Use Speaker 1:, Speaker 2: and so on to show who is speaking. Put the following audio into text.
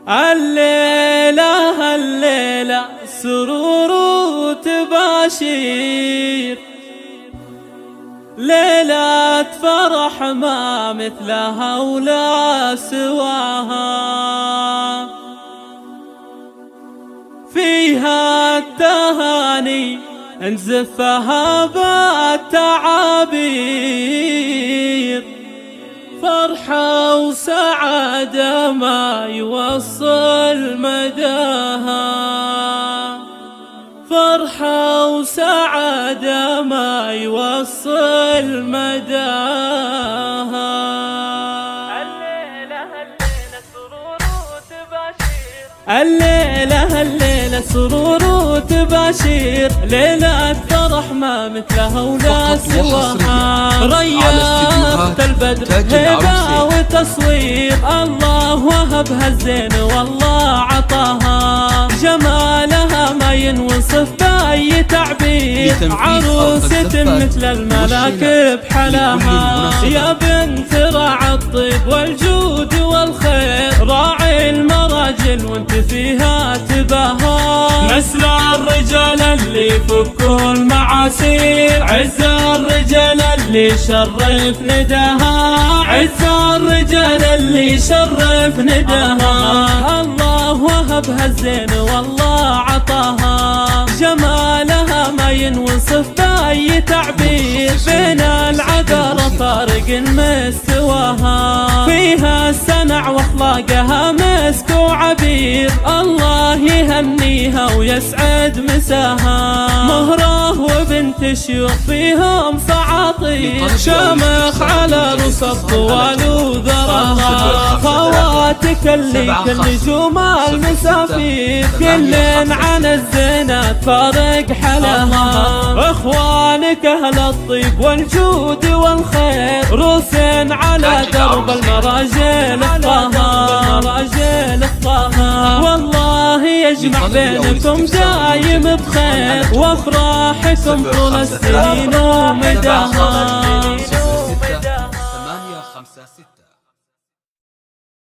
Speaker 1: الليلة الليلة سرور وتباشير، ليلة فرح ما مثلها ولا سواها، فيها التهاني انزفها بالتعابير، فرحة وسعادة ما يوصل مداها، فرحة وسعادة ما يوصل مداها. الليلة الليلة سرور وتباشير، ليلة فرح ما مثلها ولا سواها، رياض البدر هبة وتصوير، الله وهبها الزين والله عطاها، جمالها ما ينوصف بأي تعبير، عروسة مثل الملاك بحلاها، يا بنت راعي الطيب والجود والخير، راعي المراجل وانت فيها تباها، نسل الرجال اللي يفكوا المعاسير، عز الرجال اللي شرف نداها، عز الرجال اللي شرف نداها، الله وهبها الزين والله عطاها، جمالها ما ينوصف بأي تعبير، بين العذر فارق مستواها، فيها السنع واخلاقها مسك وعبير، الله يهنيها ويسعد مساها، مهره وبنت شيوخ فيهم صعاطير، شامخ على رؤوس الطوال وذراها، خواتك اللي كالنجوم المسافير، كل عن الزينات فارق حلاها، اخوانك اهل الطيب والجود والخير، روس على درب المراجل الطاها، والله يجمع بينكم دايم بخير، وافراحكم طول السنين ومداها.